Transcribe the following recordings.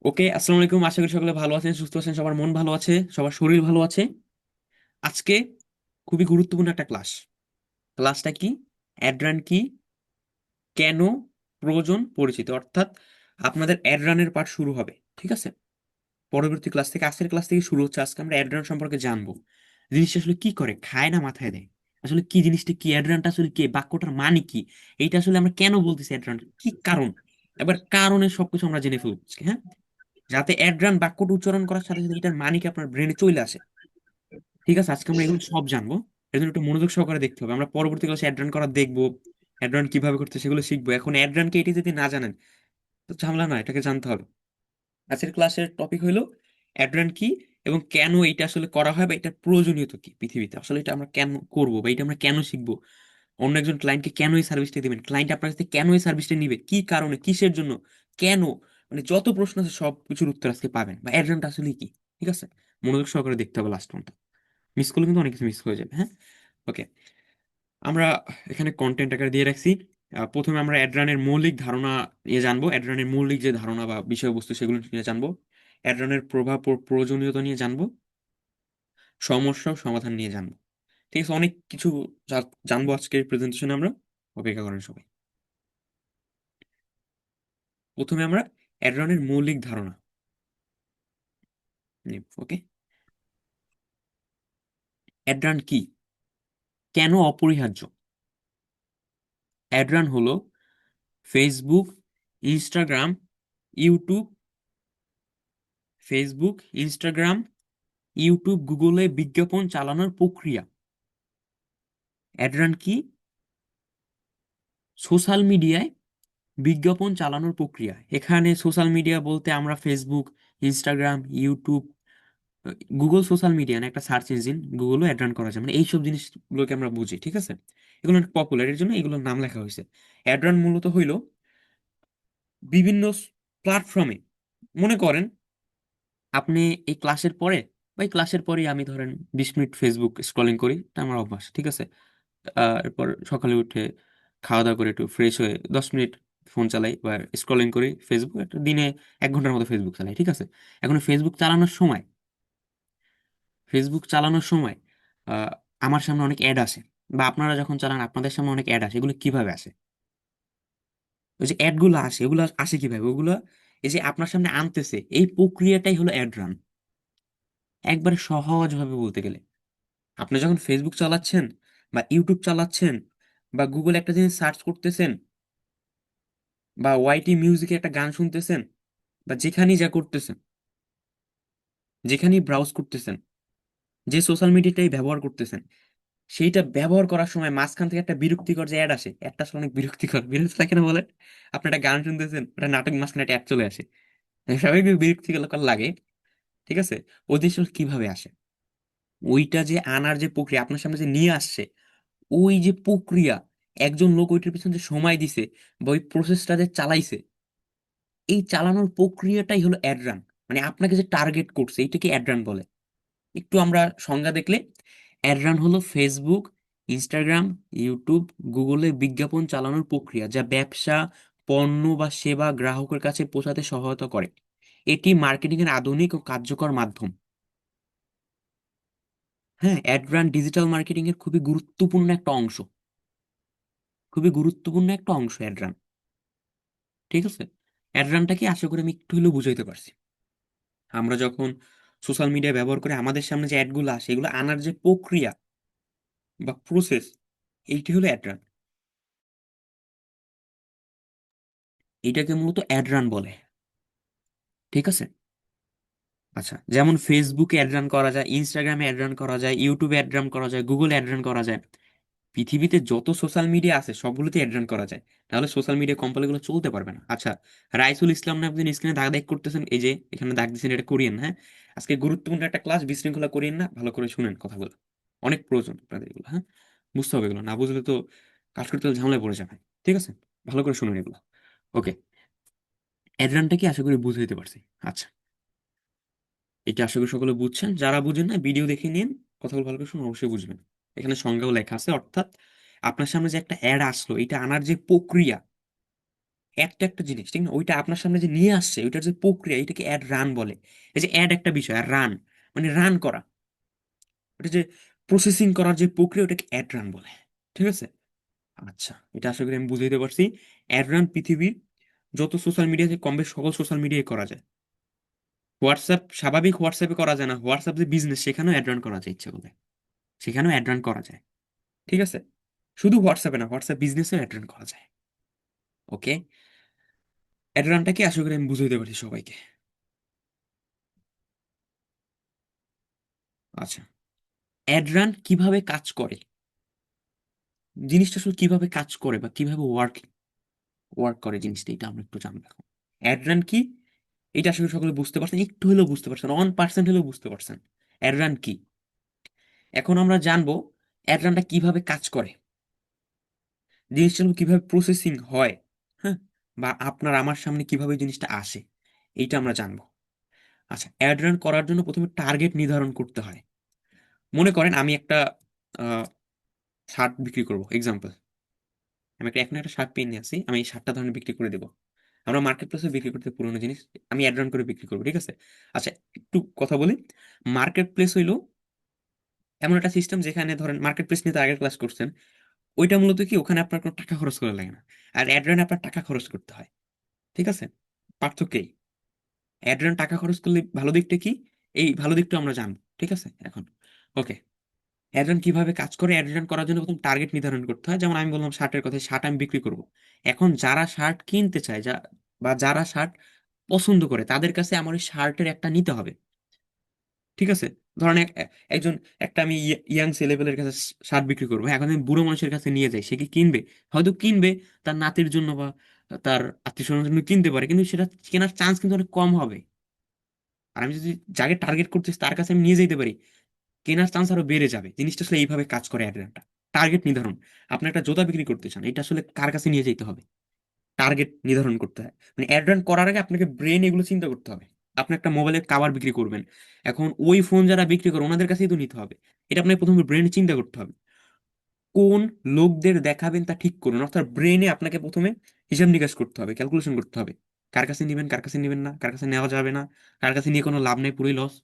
ওকে, আসসালামু আলাইকুম। আশা করি সকলে ভালো আছেন, সুস্থ আছেন, সবার মন ভালো আছে, সবার শরীর ভালো আছে। আজকে খুবই গুরুত্বপূর্ণ একটা ক্লাস। ক্লাসটা কি? অ্যাডরান কি, কেন প্রয়োজন, পরিচিত, অর্থাৎ আপনাদের অ্যাডরানের পাঠ শুরু হবে। ঠিক আছে? পরবর্তী ক্লাস থেকে, আজকের ক্লাস থেকে শুরু হচ্ছে। আজকে আমরা অ্যাডরান সম্পর্কে জানবো। জিনিসটা আসলে কি করে, খায় না মাথায় দেয়, আসলে কি জিনিসটা, কি অ্যাডরানটা আসলে কি, বাক্যটার মানে কি, এইটা আসলে আমরা কেন বলতেছি, অ্যাডরান কি কারণ। এবার কারণে সবকিছু আমরা জেনে ফেলবো আজকে, হ্যাঁ? যাতে অ্যাডরান বাক্যটা উচ্চারণ করার সাথে সাথে এটার মানে কি আপনার ব্রেনে চলে আসে। ঠিক আছে, আজকে আমরা এগুলো সব জানবো। এর জন্য একটু মনোযোগ সহকারে দেখতে হবে। আমরা পরবর্তী ক্লাসে অ্যাডরান করা দেখবো, অ্যাডরান কিভাবে করতে সেগুলো শিখবো। এখন অ্যাডরানকে এটি যদি না জানেন তো ঝামেলা না, এটাকে জানতে হবে। আজকের ক্লাসের টপিক হলো অ্যাডরান কি এবং কেন এটা আসলে করা হয়, বা এটার প্রয়োজনীয়তা কি পৃথিবীতে, আসলে এটা আমরা কেন করবো, বা এটা আমরা কেন শিখবো। অন্য একজন ক্লায়েন্টকে কেন এই সার্ভিসটা দিবেন, ক্লায়েন্ট আপনার কাছ থেকে কেন এই সার্ভিসটা নিবে, কি কারণে, কিসের জন্য, কেন, মানে যত প্রশ্ন আছে সব কিছুর উত্তর আজকে পাবেন। বা অ্যাডরানটা আসলে কি। ঠিক আছে, মনোযোগ সহকারে দেখতে হবে লাস্ট পর্যন্ত। মিস করলে কিন্তু অনেক কিছু মিস হয়ে যাবে, হ্যাঁ? ওকে, আমরা এখানে কন্টেন্ট আকারে দিয়ে রাখছি। প্রথমে আমরা অ্যাডরানের মৌলিক ধারণা নিয়ে জানবো, অ্যাডরানের মৌলিক যে ধারণা বা বিষয়বস্তু সেগুলো নিয়ে জানবো। অ্যাডরানের প্রভাব ও প্রয়োজনীয়তা নিয়ে জানবো। সমস্যা ও সমাধান নিয়ে জানবো। ঠিক আছে, অনেক কিছু জানবো আজকের প্রেজেন্টেশনে আমরা। অপেক্ষা করেন সবাই। প্রথমে আমরা অ্যাডরানের মৌলিক ধারণা নিব। ওকে, অ্যাডরান কি, কেন অপরিহার্য। অ্যাডরান হলো Facebook, Instagram, YouTube, Facebook, Instagram, YouTube, গুগলে বিজ্ঞাপন চালানোর প্রক্রিয়া। অ্যাডরান কি? সোশ্যাল মিডিয়ায় বিজ্ঞাপন চালানোর প্রক্রিয়া। এখানে সোশ্যাল মিডিয়া বলতে আমরা Facebook, Instagram, YouTube, Google social media না, একটা সার্চ ইঞ্জিন, গুগলও অ্যাড রান করা যায়, মানে এইসব জিনিসগুলোকে আমরা বুঝি। ঠিক আছে, এগুলো অনেক পপুলার, এর জন্য এগুলোর নাম লেখা হয়েছে। অ্যাড রান মূলত হইল বিভিন্ন প্ল্যাটফর্মে, মনে করেন আপনি এই ক্লাসের পরে বা এই ক্লাসের পরেই আমি ধরেন 20 মিনিট ফেসবুক স্ক্রলিং করি, এটা আমার অভ্যাস। ঠিক আছে, এরপর সকালে উঠে খাওয়া দাওয়া করে একটু ফ্রেশ হয়ে 10 মিনিট ফোন চালাই বা স্ক্রলিং করি ফেসবুক, একটা দিনে 1 ঘন্টার মতো ফেসবুক চালাই। ঠিক আছে, এখন ফেসবুক চালানোর সময় আহ, আমার সামনে অনেক অ্যাড আসে, বা আপনারা যখন চালান আপনাদের সামনে অনেক অ্যাড আসে। এগুলো কিভাবে আসে? ওই যে অ্যাডগুলো আসে, এগুলো আসে কিভাবে? ওগুলো এই যে আপনার সামনে আনতেছে, এই প্রক্রিয়াটাই হলো অ্যাড রান। একবারে সহজভাবে বলতে গেলে, আপনি যখন ফেসবুক চালাচ্ছেন বা ইউটিউব চালাচ্ছেন বা গুগলে একটা জিনিস সার্চ করতেছেন বা ওয়াইটি মিউজিকে একটা গান শুনতেছেন বা যেখানেই যা করতেছেন, যেখানেই ব্রাউজ করতেছেন, যে সোশ্যাল মিডিয়াটাই ব্যবহার করতেছেন, সেইটা ব্যবহার করার সময় মাঝখান থেকে একটা বিরক্তিকর যে অ্যাড আসে, একটা আসলে অনেক বিরক্তিকর, বিরক্তি লাগে না বলে? আপনি একটা গান শুনতেছেন, একটা নাটক, মাঝখানে একটা অ্যাড চলে আসে, স্বাভাবিক বিরক্তিকর লাগে। ঠিক আছে, ওই জিনিসটা কিভাবে আসে? ওইটা যে আনার যে প্রক্রিয়া, আপনার সামনে যে নিয়ে আসছে, ওই যে প্রক্রিয়া, একজন লোক ওইটার পিছনে যে সময় দিছে বা ওই প্রসেসটা যে চালাইছে, এই চালানোর প্রক্রিয়াটাই হলো অ্যাড রান। মানে আপনাকে যে টার্গেট করছে এইটাকে অ্যাড রান বলে। একটু আমরা সংজ্ঞা দেখলে, অ্যাড রান হলো ফেসবুক, ইনস্টাগ্রাম, ইউটিউব, গুগলে বিজ্ঞাপন চালানোর প্রক্রিয়া যা ব্যবসা, পণ্য বা সেবা গ্রাহকের কাছে পৌঁছাতে সহায়তা করে। এটি মার্কেটিং এর আধুনিক ও কার্যকর মাধ্যম। হ্যাঁ, অ্যাড রান ডিজিটাল মার্কেটিং এর খুবই গুরুত্বপূর্ণ একটা অংশ, খুবই গুরুত্বপূর্ণ একটা অংশ অ্যাড রান। ঠিক আছে, অ্যাড রানটাকে আশা করি আমি একটু হলেও বুঝাইতে পারছি। আমরা যখন সোশ্যাল মিডিয়া ব্যবহার করে আমাদের সামনে যে অ্যাডগুলো আসে, এগুলো আনার যে প্রক্রিয়া বা প্রসেস, এইটি হলো অ্যাড রান। এইটাকে মূলত অ্যাড রান বলে। ঠিক আছে, আচ্ছা, যেমন ফেসবুকে অ্যাড রান করা যায়, ইনস্টাগ্রামে অ্যাড রান করা যায়, ইউটিউবে অ্যাড রান করা যায়, গুগলে অ্যাড রান করা যায়। পৃথিবীতে যত সোশ্যাল মিডিয়া আছে সবগুলোতে অ্যাড রান করা যায়, তাহলে সোশ্যাল মিডিয়া কোম্পানিগুলো চলতে পারবে না। আচ্ছা, রাইসুল ইসলাম না, আপনি স্ক্রিনে দাগ দাগ করতেছেন, এই যে এখানে দাগ দিচ্ছেন, এটা কোরিয়ান, হ্যাঁ? আজকে গুরুত্বপূর্ণ একটা ক্লাস, বিশৃঙ্খলা করিয়েন না, ভালো করে শুনেন কথাগুলো। অনেক প্রয়োজন আপনাদের এগুলো, হ্যাঁ? বুঝতে হবে এগুলো, না বুঝলে তো কাজ করতে হলে ঝামেলায় পড়ে যাবে। ঠিক আছে, ভালো করে শুনুন এগুলো। ওকে, অ্যাড রানটা কি আশা করি বুঝতে পারছি। আচ্ছা, এটা আশা করি সকলে বুঝছেন। যারা বুঝেন না ভিডিও দেখে নিন, কথাগুলো ভালো করে শুনুন, অবশ্যই বুঝবেন। এখানে সংজ্ঞাও লেখা আছে, অর্থাৎ আপনার সামনে যে একটা অ্যাড আসলো, এটা আনার যে প্রক্রিয়া, অ্যাডটা একটা জিনিস, ঠিক না? ওইটা আপনার সামনে যে নিয়ে আসছে, ওইটার যে প্রক্রিয়া, এটাকে অ্যাড রান বলে। এই যে অ্যাড একটা বিষয়, আর রান মানে রান করা, ওটা যে প্রসেসিং করার যে প্রক্রিয়া, ওটাকে অ্যাড রান বলে। ঠিক আছে? আচ্ছা, এটা আশা করি আমি বুঝাইতে পারছি। অ্যাড রান পৃথিবীর যত সোশ্যাল মিডিয়াতে কম বেশ সকল সোশ্যাল মিডিয়ায় করা যায়। হোয়াটসঅ্যাপ, স্বাভাবিক হোয়াটসঅ্যাপে করা যায় না, হোয়াটসঅ্যাপ যে বিজনেস, সেখানেও অ্যাড রান করা যায় ইচ্ছে করলে, সেখানেও অ্যাড রান করা যায়। ঠিক আছে? শুধু হোয়াটসঅ্যাপে না, হোয়াটসঅ্যাপ বিজনেসেও অ্যাড রান করা যায়। ওকে, অ্যাড রানটাকে আশা করি আমি বুঝাইতে পারছি সবাইকে। আচ্ছা, অ্যাড রান কিভাবে কাজ করে, জিনিসটা আসলে কিভাবে কাজ করে বা কিভাবে ওয়ার্ক ওয়ার্ক করে জিনিসটা, এটা আমরা একটু জানবো এখন। অ্যাড রান কি, এটা আসলে সকলে বুঝতে পারছেন, একটু হলেও বুঝতে পারছেন, 1% হলেও বুঝতে পারছেন অ্যাড রান কি। এখন আমরা জানবো অ্যাড রানটা কিভাবে কাজ করে, জিনিসটা কিভাবে প্রসেসিং হয়, হ্যাঁ, বা আপনার আমার সামনে কিভাবে জিনিসটা আসে, এইটা আমরা জানবো। আচ্ছা, অ্যাড রান করার জন্য প্রথমে টার্গেট নির্ধারণ করতে হয়। মনে করেন আমি একটা শার্ট বিক্রি করবো, এক্সাম্পল। আমি এখন একটা শার্ট পেয়ে নিয়ে আসি, আমি এই শার্টটা ধরনের বিক্রি করে দেবো। আমরা মার্কেট প্লেসে বিক্রি করতে পুরোনো জিনিস, আমি অ্যাড রান করে বিক্রি করবো, ঠিক আছে? আচ্ছা, একটু কথা বলি। মার্কেট প্লেস হইলো এমন একটা সিস্টেম যেখানে ধরেন, মার্কেট প্লেস নিয়ে তো আগের ক্লাস করছেন, ওইটা মূলত কি, ওখানে আপনার কোনো টাকা খরচ করা লাগে না। আর অ্যাড রানে আপনার টাকা খরচ করতে হয়। ঠিক আছে? পার্থক্যই, অ্যাড রান টাকা খরচ করলে ভালো দিকটা কি, এই ভালো দিকটা আমরা জানবো। ঠিক আছে এখন? ওকে, অ্যাড রান কিভাবে কাজ করে, অ্যাড রান করার জন্য প্রথম টার্গেট নির্ধারণ করতে হয়। যেমন আমি বললাম শার্টের কথা, শার্ট আমি বিক্রি করব। এখন যারা শার্ট কিনতে চায়, বা যারা শার্ট পছন্দ করে, তাদের কাছে আমার ওই শার্টের একটা নিতে হবে। ঠিক আছে? ধরেন একজন, একটা আমি ইয়াং ছেলেপেলের কাছে শার্ট বিক্রি করবো, এখন আমি বুড়ো মানুষের কাছে নিয়ে যাই, সে কি কিনবে? হয়তো কিনবে, তার নাতির জন্য বা তার আত্মীয় স্বজনের জন্য কিনতে পারে, কিন্তু সেটা কেনার চান্স কিন্তু অনেক কম হবে। আর আমি যদি যাকে টার্গেট করতেছি তার কাছে আমি নিয়ে যেতে পারি, কেনার চান্স আরো বেড়ে যাবে। জিনিসটা আসলে এইভাবে কাজ করে অ্যাড্রেনটা। টার্গেট নির্ধারণ, আপনি একটা জুতা বিক্রি করতে চান, এটা আসলে কার কাছে নিয়ে যেতে হবে, টার্গেট নির্ধারণ করতে হয়। মানে অ্যাড্রেন করার আগে আপনাকে ব্রেন এগুলো চিন্তা করতে হবে। আপনি একটা মোবাইলের কাভার বিক্রি করবেন, এখন ওই ফোন যারা বিক্রি করে ওনাদের কাছেই তো নিতে হবে। এটা আপনাকে প্রথমে ব্রেনে চিন্তা করতে হবে, কোন লোকদের দেখাবেন তা ঠিক করুন। অর্থাৎ ব্রেনে আপনাকে প্রথমে হিসাব নিকাশ করতে হবে, ক্যালকুলেশন করতে হবে, কার কাছে নেবেন, কার কাছে নেবেন না, কার কাছে নেওয়া যাবে না, কার কাছে নিয়ে কোনো লাভ নেই, পুরোই লস,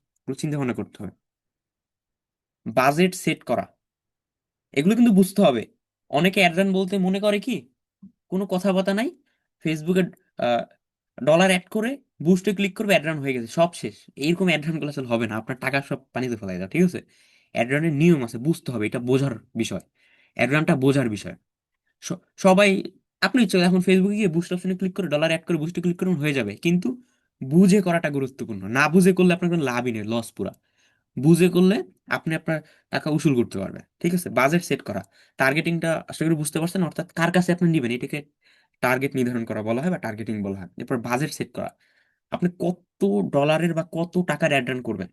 চিন্তা ভাবনা করতে হবে। বাজেট সেট করা, এগুলো কিন্তু বুঝতে হবে। অনেকে অ্যাডভান্স বলতে মনে করে কি, কোনো কথাবার্তা নাই, ফেসবুকে ডলার অ্যাড করে বুস্টে ক্লিক করবে, অ্যাডভান্স হয়ে গেছে, সব শেষ। এইরকম অ্যাডভান্স গুলো আসলে হবে না, আপনার টাকা সব পানিতে ফেলাই দাও। ঠিক আছে? অ্যাডভান্সের নিয়ম আছে, বুঝতে হবে, এটা বোঝার বিষয়। অ্যাডভান্সটা বোঝার বিষয়। সবাই, আপনি ইচ্ছে এখন ফেসবুকে গিয়ে বুস্ট অপশনে ক্লিক করে ডলার অ্যাড করে বুস্টে ক্লিক করুন, হয়ে যাবে। কিন্তু বুঝে করাটা গুরুত্বপূর্ণ, না বুঝে করলে আপনার কোনো লাভই নেই, লস পুরা। বুঝে করলে আপনি আপনার টাকা উসুল করতে পারবেন। ঠিক আছে? বাজেট সেট করা, টার্গেটিংটা আশা করি বুঝতে পারছেন, অর্থাৎ কার কাছে আপনি নেবেন, এটাকে টার্গেট নির্ধারণ করা বলা হয় বা টার্গেটিং বলা হয়। এরপর বাজেট সেট করা, আপনি কত ডলারের বা কত টাকার অ্যাড রান করবেন।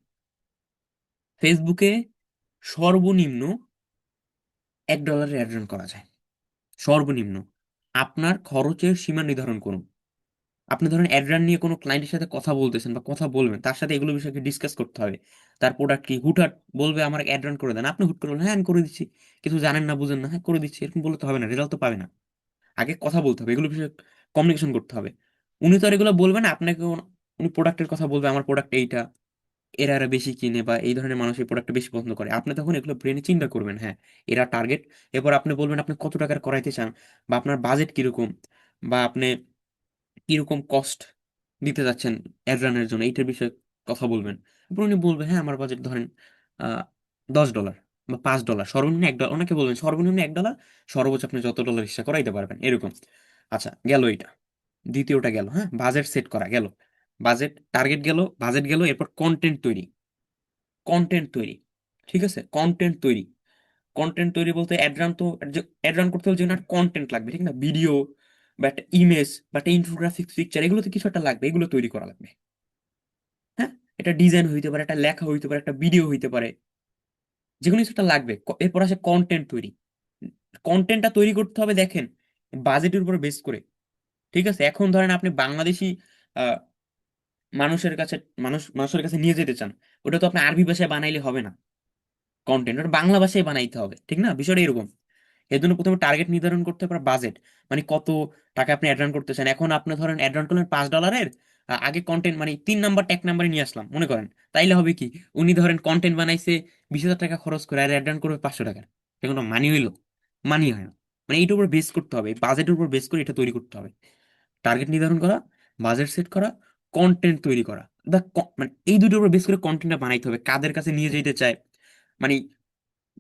ফেসবুকে সর্বনিম্ন $1 অ্যাড রান করা যায়, সর্বনিম্ন। আপনার খরচের সীমা নির্ধারণ করুন। আপনি ধরেন অ্যাড রান নিয়ে কোনো ক্লায়েন্টের সাথে কথা বলতেছেন বা কথা বলবেন, তার সাথে এগুলো বিষয়কে ডিসকাস করতে হবে। তার প্রোডাক্ট কি, হুটহাট বলবে আমার অ্যাড রান করে দেন, আপনি হুট করে বলবেন হ্যাঁ আমি করে দিচ্ছি, কিছু জানেন না বুঝেন না, হ্যাঁ করে দিচ্ছি, এরকম বলতে হবে না, রেজাল্ট তো পাবে না। আগে কথা বলতে হবে, এগুলো বিষয়ে কমিউনিকেশন করতে হবে। উনি তো আর এগুলো বলবেন না আপনাকে, উনি প্রোডাক্টের কথা বলবে, আমার প্রোডাক্ট এইটা, এরা এরা বেশি কিনে বা এই ধরনের মানুষ এই প্রোডাক্টটা বেশি পছন্দ করে। আপনি তখন এগুলো ব্রেনে চিন্তা করবেন, হ্যাঁ এরা টার্গেট। এরপর আপনি বলবেন আপনি কত টাকার করাইতে চান, বা আপনার বাজেট কিরকম, বা আপনি কিরকম কস্ট দিতে যাচ্ছেন অ্যাড রানের জন্য, এইটার বিষয়ে কথা বলবেন। এরপর উনি বলবে হ্যাঁ আমার বাজেট ধরেন $10 বা $5, সর্বনিম্ন $1। ওনাকে বলবেন সর্বনিম্ন $1, সর্বোচ্চ আপনি যত ডলার ইচ্ছা করাইতে পারবেন, এরকম। আচ্ছা, গেল এটা, দ্বিতীয়টা গেল, হ্যাঁ বাজেট সেট করা গেল, বাজেট টার্গেট গেল, বাজেট গেল। এরপর কন্টেন্ট তৈরি, কন্টেন্ট তৈরি। ঠিক আছে? কন্টেন্ট তৈরি, কন্টেন্ট তৈরি বলতে অ্যাড রান তো, অ্যাড রান করতে হলে যে কন্টেন্ট লাগবে, ঠিক না? ভিডিও বা একটা ইমেজ বা একটা ইনফোগ্রাফিক্স পিকচার, এগুলোতে কিছু একটা লাগবে, এগুলো তৈরি করা লাগবে। হ্যাঁ, এটা ডিজাইন হইতে পারে, একটা লেখা হইতে পারে, একটা ভিডিও হইতে পারে, যে কোনো কিছু একটা লাগবে। এরপর আসে কন্টেন্ট তৈরি। কন্টেন্টটা তৈরি করতে হবে দেখেন বাজেটের উপর বেস করে। ঠিক আছে? এখন ধরেন আপনি বাংলাদেশি আহ, মানুষের কাছে, মানুষের কাছে নিয়ে যেতে চান, ওটা তো আপনি আরবি ভাষায় বানাইলে হবে না। কন্টেন্ট ওটা বাংলা ভাষায় বানাইতে হবে, ঠিক না? বিষয়টা এরকম। এর জন্য প্রথমে টার্গেট নির্ধারণ করতে হবে, বাজেট, মানে কত টাকা আপনি অ্যাড রান করতে চান। এখন আপনি ধরেন অ্যাড রান করলেন $5, আগে কন্টেন্ট মানে 3 নাম্বার ট্যাগ নাম্বারে নিয়ে আসলাম মনে করেন, তাইলে হবে কি, উনি ধরেন কন্টেন্ট বানাইছে 20,000 টাকা খরচ করে আর অ্যাড রান করবে 500 টাকা, এটা কোনো মানি হইলো? মানি হয় না। মানে এইটার উপর বেস করতে হবে, বাজেটের উপর বেস করে এটা তৈরি করতে হবে। টার্গেট নির্ধারণ করা, বাজেট সেট করা, কন্টেন্ট তৈরি করা। মানে এই দুটোর উপর বেস করে কন্টেন্টটা বানাইতে হবে, কাদের কাছে নিয়ে যেতে চায়, মানে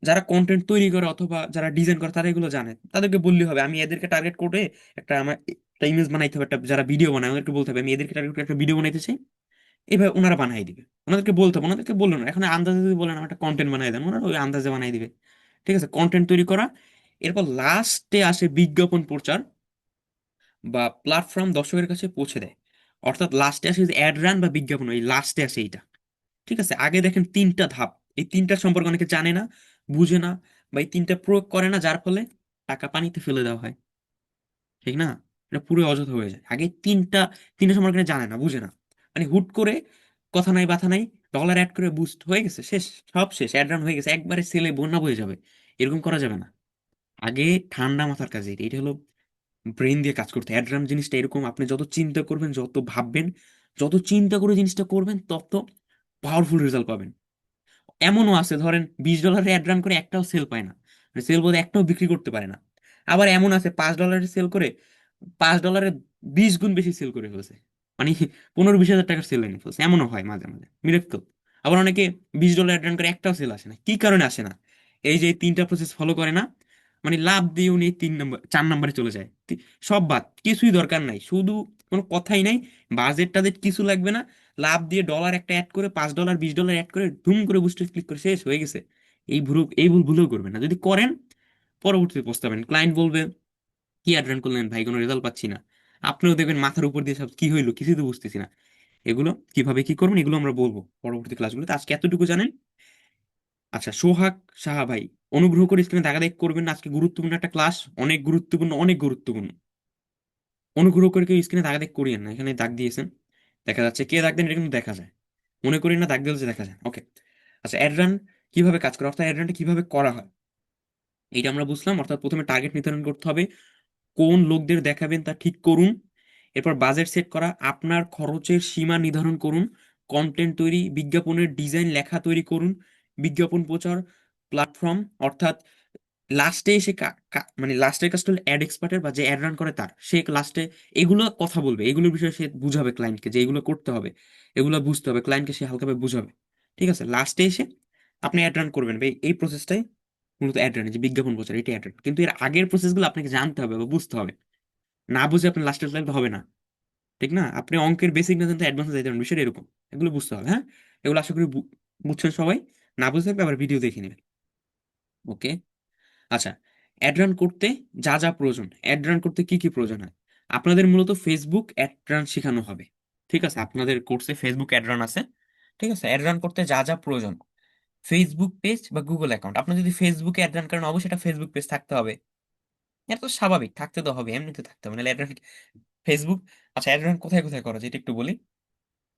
যারা কন্টেন্ট তৈরি করে অথবা যারা ডিজাইন করে তারা এগুলো জানে, তাদেরকে বললে হবে আমি এদেরকে টার্গেট করে আমার একটা ইমেজ বানাইতে হবে, একটা যারা ভিডিও বানায় ওদেরকে বলতে হবে আমি এদেরকে টার্গেট করে একটা ভিডিও বানাইতে চাই, এভাবে ওনারা বানাই দিবে। ওনাদেরকে বলতে হবে, ওনাদেরকে বললো না, এখন আন্দাজে যদি বলেন আমার একটা কন্টেন্ট বানাই দেন, ওনারা ওই আন্দাজে বানাই দিবে। ঠিক আছে, কন্টেন্ট তৈরি করা। এরপর লাস্টে আসে বিজ্ঞাপন প্রচার বা প্ল্যাটফর্ম দর্শকের কাছে পৌঁছে দেয়, অর্থাৎ লাস্টে আসে যে অ্যাড রান বা বিজ্ঞাপন, এই লাস্টে আসে এইটা। ঠিক আছে, আগে দেখেন 3টা ধাপ, এই 3টার সম্পর্কে অনেকে জানে না, বুঝে না, বা এই 3টা প্রয়োগ করে না, যার ফলে টাকা পানিতে ফেলে দেওয়া হয়। ঠিক না? এটা পুরো অযথা হয়ে যায়। আগে 3টা সম্পর্কে জানে না, বুঝে না, মানে হুট করে কথা নাই বাথা নাই ডলার অ্যাড করে বুস্ট হয়ে গেছে, শেষ, সব শেষ, অ্যাড রান হয়ে গেছে, একবারে সেলে বন্যা বয়ে যাবে, এরকম করা যাবে না। আগে ঠান্ডা মাথার কাজ এটা, এটা হলো ব্রেন দিয়ে কাজ করতে। অ্যাড রান জিনিসটা এরকম, আপনি যত চিন্তা করবেন, যত ভাববেন, যত চিন্তা করে জিনিসটা করবেন, তত পাওয়ারফুল রেজাল্ট পাবেন। এমনও আছে ধরেন $20 অ্যাড রান করে একটাও সেল পায় না, সেল বলতে একটাও বিক্রি করতে পারে না। আবার এমন আছে $5 সেল করে $5 20 গুণ বেশি সেল করে ফেলছে, মানে 15-20 হাজার টাকার সেল এনে ফেলছে, এমনও হয় মাঝে মাঝে, মিরাক্কেল। আবার অনেকে $20 অ্যাড রান করে একটাও সেল আসে না, কি কারণে আসে না? এই যে এই 3টা প্রসেস ফলো করে না, মানে লাভ দিয়ে উনি 3 নম্বর 4 নম্বরে চলে যায়। সব বাদ, কিছুই দরকার নাই, শুধু কোনো কথাই নাই, বাজেট টাজেট কিছু লাগবে না, লাভ দিয়ে ডলার একটা অ্যাড করে $5 $20 অ্যাড করে ধুম করে বুস্টে ক্লিক করে শেষ হয়ে গেছে। এই ভুল ভুলেও করবেন না, যদি করেন পরবর্তীতে পস্তাবেন। ক্লায়েন্ট বলবে কি অ্যাড রান করলেন ভাই, কোনো রেজাল্ট পাচ্ছি না। আপনিও দেখবেন মাথার উপর দিয়ে সব কি হইলো কিছুই তো বুঝতেছি না। এগুলো কিভাবে কি করবেন এগুলো আমরা বলবো পরবর্তী ক্লাসগুলোতে, আজকে এতটুকু জানেন। আচ্ছা, সোহাগ সাহা ভাই, অনুগ্রহ করে স্ক্রিনে দাগাদাগি করবেন না, আজকে গুরুত্বপূর্ণ একটা ক্লাস, অনেক গুরুত্বপূর্ণ, অনেক গুরুত্বপূর্ণ। অনুগ্রহ করে কেউ স্ক্রিনে দাগাদাগি করিয়েন না, এখানে দাগ দিয়েছেন, দেখা যাচ্ছে কে দাগ দেন, এটা কিন্তু দেখা যায়, মনে করি না দাগ দিলে যে দেখা যায়। ওকে, আচ্ছা, অ্যাড রান কিভাবে কাজ করে, অর্থাৎ অ্যাড রানটা কিভাবে করা হয় এইটা আমরা বুঝলাম। অর্থাৎ প্রথমে টার্গেট নির্ধারণ করতে হবে, কোন লোকদের দেখাবেন তা ঠিক করুন। এরপর বাজেট সেট করা, আপনার খরচের সীমা নির্ধারণ করুন। কন্টেন্ট তৈরি, বিজ্ঞাপনের ডিজাইন লেখা তৈরি করুন। বিজ্ঞাপন প্রচার, প্ল্যাটফর্ম, অর্থাৎ লাস্টে এসে মানে লাস্টের কাজটা হলো অ্যাড এক্সপার্টের বা যে অ্যাড রান করে তার, সে লাস্টে এগুলো কথা বলবে, এগুলোর বিষয়ে সে বুঝাবে ক্লায়েন্টকে যে এগুলো করতে হবে, এগুলো বুঝতে হবে, ক্লায়েন্টকে সে হালকাভাবে বুঝাবে। ঠিক আছে, লাস্টে এসে আপনি অ্যাড রান করবেন ভাই, এই প্রসেসটাই মূলত অ্যাড রান, যে বিজ্ঞাপন প্রচার এটি অ্যাড রান, কিন্তু এর আগের প্রসেসগুলো আপনাকে জানতে হবে বা বুঝতে হবে, না বুঝে আপনি লাস্টের স্লাইড হবে না। ঠিক না? আপনি অঙ্কের বেসিক না জানতে অ্যাডভান্সে যাইতে পারেন, বিষয়টা এরকম, এগুলো বুঝতে হবে। হ্যাঁ, এগুলো আশা করি বুঝছেন সবাই। না বুঝে থাকলে আবার ভিডিও দেখে নেবেন। ওকে, আচ্ছা, অ্যাড রান করতে যা যা প্রয়োজন, অ্যাড রান করতে কি কি প্রয়োজন হয়, আপনাদের মূলত ফেসবুক অ্যাড রান শেখানো হবে। ঠিক আছে, আপনাদের কোর্সে ফেসবুক অ্যাড রান আছে। ঠিক আছে, অ্যাড রান করতে যা যা প্রয়োজন, ফেসবুক পেজ বা গুগল অ্যাকাউন্ট, আপনি যদি ফেসবুকে অ্যাড রান করেন অবশ্যই একটা ফেসবুক পেজ থাকতে হবে, এটা তো স্বাভাবিক, থাকতে তো হবে, এমনিতে থাকতে হবে, নাহলে অ্যাড রান ফেসবুক। আচ্ছা, অ্যাড রান কোথায় কোথায় করা যায় এটা একটু বলি।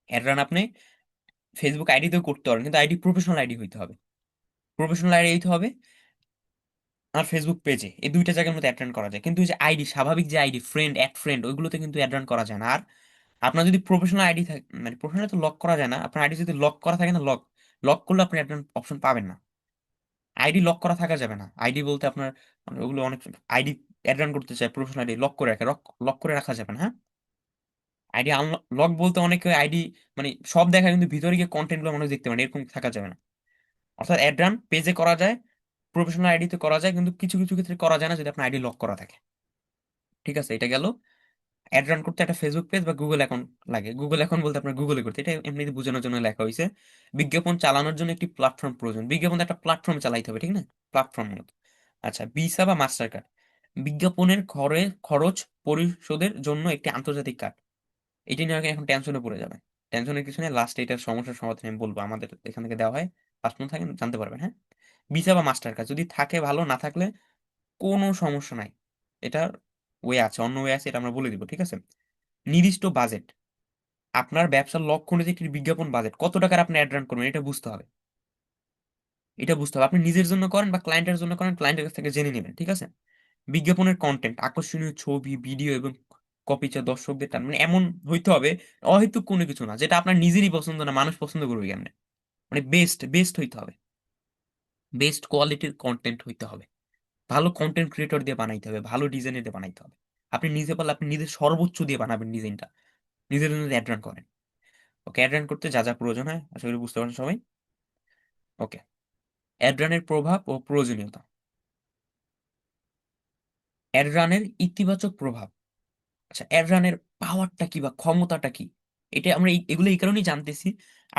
অ্যাড রান আপনি ফেসবুক আইডিতেও করতে পারবেন, কিন্তু আইডি প্রফেশনাল আইডি হইতে হবে, প্রফেশনাল আইডি হইতে হবে। আর ফেসবুক পেজে এই দুইটা জায়গার মধ্যে অ্যাড রান করা যায়, কিন্তু এই যে আইডি, স্বাভাবিক যে আইডি, ফ্রেন্ড, অ্যাড ফ্রেন্ড, ওইগুলোতে কিন্তু অ্যাড রান করা যায় না। আর আপনার যদি প্রফেশনাল আইডি থাকে, মানে প্রফেশনাল তো লক করা যায় না, আপনার আইডি যদি লক করা থাকে না, লক লক করলে আপনি অ্যাড রান অপশন পাবেন না। আইডি লক করা থাকা যাবে না, আইডি বলতে আপনার মানে ওগুলো অনেক আইডি অ্যাড রান করতে চায় প্রফেশনাল আইডি লক করে রাখে, লক করে রাখা যাবে না। হ্যাঁ, আইডি লক বলতে অনেকে আইডি মানে সব দেখা কিন্তু ভিতরে গিয়ে কন্টেন্ট গুলো মানুষ দেখতে পারে, এরকম থাকা যাবে না। অর্থাৎ অ্যাড রান পেজে করা যায়, প্রফেশনাল আইডিতে করা যায়, কিন্তু কিছু কিছু ক্ষেত্রে করা যায় না যদি আপনার আইডি লক করা থাকে। ঠিক আছে, এটা গেল। অ্যাড রান করতে একটা ফেসবুক পেজ বা গুগল অ্যাকাউন্ট লাগে, গুগল অ্যাকাউন্ট বলতে আপনার গুগলে করতে, এটা এমনিতে বোঝানোর জন্য লেখা হয়েছে। বিজ্ঞাপন চালানোর জন্য একটি প্ল্যাটফর্ম প্রয়োজন, বিজ্ঞাপন তো একটা প্ল্যাটফর্ম চালাইতে হবে, ঠিক না? প্ল্যাটফর্ম মূলত। আচ্ছা, ভিসা বা মাস্টার কার্ড, বিজ্ঞাপনের খরচ পরিশোধের জন্য একটি আন্তর্জাতিক কার্ড। এটা নিয়ে আগে এখন টেনশনে পড়ে যাবে, টেনশনের কিছু নেই, লাস্টে এটার সমস্যার সমাধান আমি বলবো, আমাদের এখান থেকে দেওয়া হয়, ফার্স্ট মনে থাকেন জানতে পারবেন। হ্যাঁ, ভিসা বা মাস্টার কার্ড যদি থাকে ভালো, না থাকলে কোনো সমস্যা নাই, এটার ওয়ে আছে, অন্য ওয়ে আছে, এটা আমরা বলে দিব। ঠিক আছে, নির্দিষ্ট বাজেট, আপনার ব্যবসার লক্ষ্য অনুযায়ী একটি বিজ্ঞাপন বাজেট কত টাকার আপনি অ্যাড রান করবেন এটা বুঝতে হবে। এটা বুঝতে হবে। আপনি নিজের জন্য করেন বা ক্লায়েন্টের জন্য করেন, ক্লায়েন্টের কাছ থেকে জেনে নেবেন, ঠিক আছে? বিজ্ঞাপনের কন্টেন্ট আকর্ষণীয় ছবি, ভিডিও এবং কপি চা দর্শকদের টান, মানে এমন হইতে হবে অহেতুক কোনো কিছু না, যেটা আপনার নিজেরই পছন্দ না, মানুষ পছন্দ করবে কেমনে। মানে বেস্ট বেস্ট হইতে হবে, বেস্ট কোয়ালিটির কন্টেন্ট হইতে হবে, ভালো কন্টেন্ট ক্রিয়েটর দিয়ে বানাইতে হবে, ভালো ডিজাইনের দিয়ে বানাইতে হবে। আপনি নিজে পারলে আপনি নিজের সর্বোচ্চ দিয়ে বানাবেন ডিজাইনটা, নিজের জন্য অ্যাড রান করেন। ওকে, অ্যাড রান করতে যা যা প্রয়োজন হয় আশা করি বুঝতে পারেন সবাই। ওকে, অ্যাড রানের প্রভাব ও প্রয়োজনীয়তা। অ্যাড রানের ইতিবাচক প্রভাব। আচ্ছা, অ্যাডরানের পাওয়ারটা কি বা ক্ষমতাটা কি, এটা আমরা এগুলো এই কারণেই জানতেছি।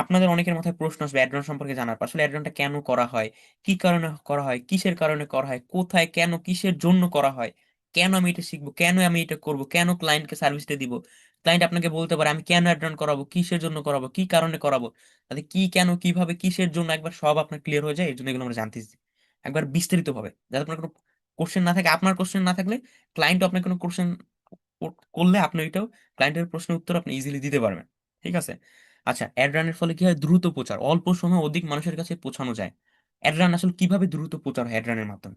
আপনাদের অনেকের মাথায় প্রশ্ন আসবে অ্যাডরান সম্পর্কে জানার পর, আসলে অ্যাডরানটা কেন করা হয়, কি কারণে করা হয়, কিসের কারণে করা হয়, কোথায়, কেন, কিসের জন্য করা হয়, কেন আমি এটা শিখবো, কেন আমি এটা করব, কেন ক্লায়েন্টকে সার্ভিসটা দিব। ক্লায়েন্ট আপনাকে বলতে পারে আমি কেন অ্যাডরান করাবো, কিসের জন্য করাবো, কি কারণে করাবো, তাতে কি, কেন, কিভাবে, কিসের জন্য একবার সব আপনার ক্লিয়ার হয়ে যায়। এর জন্য এগুলো আমরা জানতেছি একবার বিস্তারিত ভাবে, যাতে আপনার কোনো কোশ্চেন না থাকে। আপনার কোশ্চেন না থাকলে ক্লায়েন্ট আপনার কোনো কোশ্চেন করলে আপনি ওইটাও, ক্লায়েন্টের প্রশ্নের উত্তর আপনি ইজিলি দিতে পারবেন, ঠিক আছে? আচ্ছা, অ্যাড রানের ফলে কি হয়, দ্রুত প্রচার, অল্প সময়ে অধিক মানুষের কাছে পৌঁছানো যায়। অ্যাড রান আসলে কিভাবে দ্রুত প্রচার হয় অ্যাড রানের মাধ্যমে?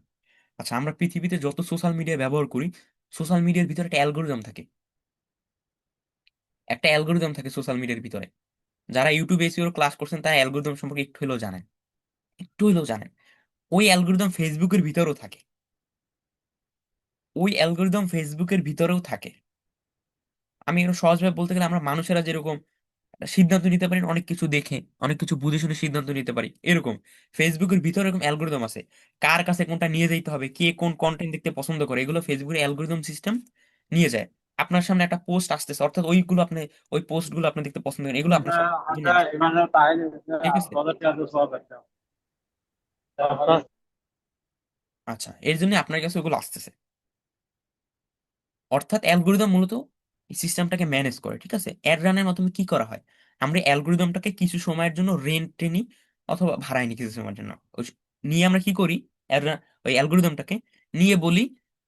আচ্ছা, আমরা পৃথিবীতে যত সোশ্যাল মিডিয়া ব্যবহার করি, সোশ্যাল মিডিয়ার ভিতরে একটা অ্যালগোরিদম থাকে, একটা অ্যালগোরিদম থাকে সোশ্যাল মিডিয়ার ভিতরে। যারা ইউটিউবে এসইও ক্লাস করছেন তারা অ্যালগোরিদম সম্পর্কে একটু হলেও জানেন, একটু হলেও জানেন। ওই অ্যালগোরিদম ফেসবুকের ভিতরেও থাকে, ওই অ্যালগোরিদম ফেসবুকের ভিতরেও থাকে। আমি একটু সহজভাবে বলতে গেলে আমরা মানুষেরা যেরকম সিদ্ধান্ত নিতে পারি অনেক কিছু দেখে, অনেক কিছু বুঝে শুনে সিদ্ধান্ত নিতে পারি, এরকম ফেসবুকের ভিতরে এরকম অ্যালগোরিদম আছে। কার কাছে কোনটা নিয়ে যেতে হবে, কে কোন কন্টেন্ট দেখতে পছন্দ করে, এগুলো ফেসবুকের অ্যালগোরিদম সিস্টেম নিয়ে যায়। আপনার সামনে একটা পোস্ট আসতেছে, অর্থাৎ ওইগুলো আপনি, ওই পোস্ট গুলো আপনি দেখতে পছন্দ করেন, এগুলো আপনার সামনে আসবে, ঠিক আছে? আচ্ছা, এর জন্য আপনার কাছে ওগুলো আসতেছে। অর্থাৎ অ্যালগোরিদম মূলত এই সিস্টেমটাকে ম্যানেজ করে, ঠিক আছে? অ্যাড রানের মাধ্যমে কি করা হয়, আমরা অ্যালগোরিদমটাকে কিছু সময়ের জন্য রেন্টে নিই অথবা ভাড়ায় নিই কিছু সময়ের জন্য। নিয়ে আমরা কি করি, ওই অ্যালগোরিদমটাকে নিয়ে বলি,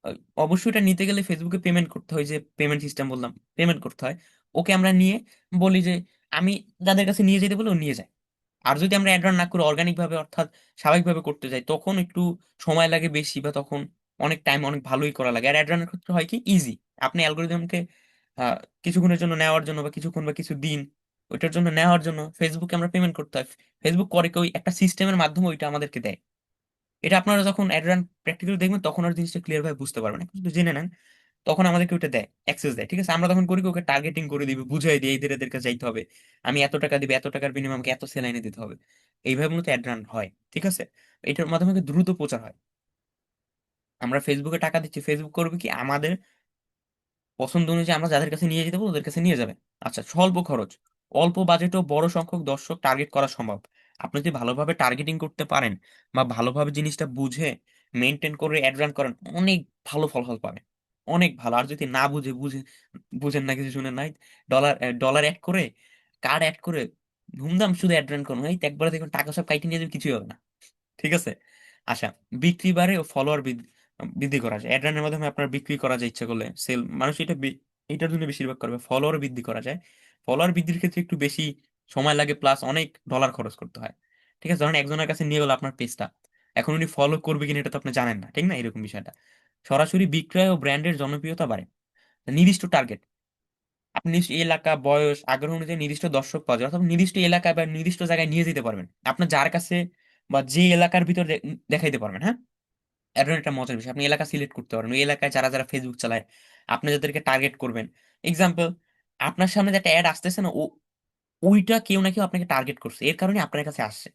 ওই অবশ্যই এটা নিতে গেলে ফেসবুকে পেমেন্ট করতে হয়, যে পেমেন্ট সিস্টেম বললাম, পেমেন্ট করতে হয়। ওকে আমরা নিয়ে বলি যে আমি যাদের কাছে নিয়ে যেতে বলে ও নিয়ে যায়। আর যদি আমরা অ্যাড রান না করে অর্গানিক ভাবে, অর্থাৎ স্বাভাবিকভাবে করতে যাই, তখন একটু সময় লাগে বেশি, বা তখন অনেক টাইম অনেক ভালোই করা লাগে। আর অ্যাড রানের ক্ষেত্রে হয় কি ইজি, আপনি অ্যালগোরিদমকে কিছুক্ষণের জন্য নেওয়ার জন্য বা কিছুক্ষণ বা কিছু দিন ওইটার জন্য নেওয়ার জন্য ফেসবুকে আমরা পেমেন্ট করতে হয়। ফেসবুক করে কি ওই একটা সিস্টেমের মাধ্যমে ওইটা আমাদেরকে দেয়। এটা আপনারা যখন অ্যাড রান প্র্যাকটিক্যালি দেখবেন তখন আর জিনিসটা ক্লিয়ার ভাবে বুঝতে পারবেন, একটু যদি জেনে নেন তখন আমাদেরকে ওইটা দেয়, অ্যাক্সেস দেয়, ঠিক আছে? আমরা তখন করি কি, ওকে টার্গেটিং করে দিবে, বুঝাই দিই এদের এদের কাছে যাইতে হবে, আমি এত টাকা দিবে, এত টাকার বিনিময়ে আমাকে এত সেলাইনে দিতে হবে। এইভাবে মূলত অ্যাড রান হয়, ঠিক আছে? এটার মাধ্যমে কি দ্রুত প্রচার হয়। আমরা ফেসবুকে টাকা দিচ্ছি, ফেসবুক করবে কি আমাদের পছন্দ অনুযায়ী আমরা যাদের কাছে নিয়ে যেতে পারবো ওদের কাছে নিয়ে যাবে। আচ্ছা, স্বল্প খরচ, অল্প বাজেটেও বড় সংখ্যক দর্শক টার্গেট করা সম্ভব। আপনি যদি ভালোভাবে টার্গেটিং করতে পারেন বা ভালোভাবে জিনিসটা বুঝে মেনটেন করে অ্যাড রান করেন, অনেক ভালো ফলাফল পাবেন, অনেক ভালো। আর যদি না বুঝেন না, কিছু শুনেন নাই, ডলার ডলার অ্যাড করে, কার্ড অ্যাড করে ধুমধাম শুধু অ্যাড রান করুন, এই তো একবারে দেখুন টাকা সব কাইটে নিয়ে যাবে, কিছুই হবে না, ঠিক আছে? আচ্ছা, বিক্রি বাড়ে ও ফলোয়ার বৃদ্ধি করা যায়। অ্যাড রানের মাধ্যমে আপনার বিক্রি করা যায়, ইচ্ছা করলে সেল, মানুষ এটা এটার জন্য বেশিরভাগ করবে, ফলোয়ার বৃদ্ধি করা যায়। ফলোয়ার বৃদ্ধির ক্ষেত্রে একটু বেশি সময় লাগে, প্লাস অনেক ডলার খরচ করতে হয়, ঠিক আছে? ধরেন একজনের কাছে নিয়ে গেল আপনার পেজটা, এখন উনি ফলো করবে কিনা এটা তো আপনি জানেন না, ঠিক না? এরকম বিষয়টা। সরাসরি বিক্রয় ও ব্র্যান্ডের জনপ্রিয়তা বাড়ে। নির্দিষ্ট টার্গেট, আপনি নির্দিষ্ট এলাকা, বয়স, আগ্রহ অনুযায়ী নির্দিষ্ট দর্শক পাওয়া যায়, অথবা নির্দিষ্ট এলাকা বা নির্দিষ্ট জায়গায় নিয়ে যেতে পারবেন আপনার যার কাছে, বা যে এলাকার ভিতর দেখাইতে পারবেন, হ্যাঁ? এখন একটা মজার বিষয়, আপনি এলাকা সিলেক্ট করতে পারেন, ওই এলাকায় যারা যারা ফেসবুক চালায় আপনি যাদেরকে টার্গেট করবেন। এক্সাম্পল, আপনার সামনে যে একটা অ্যাড আসতেছে না, ওইটা কেউ না কেউ আপনাকে টার্গেট করছে, এর কারণে আপনার কাছে আসছে,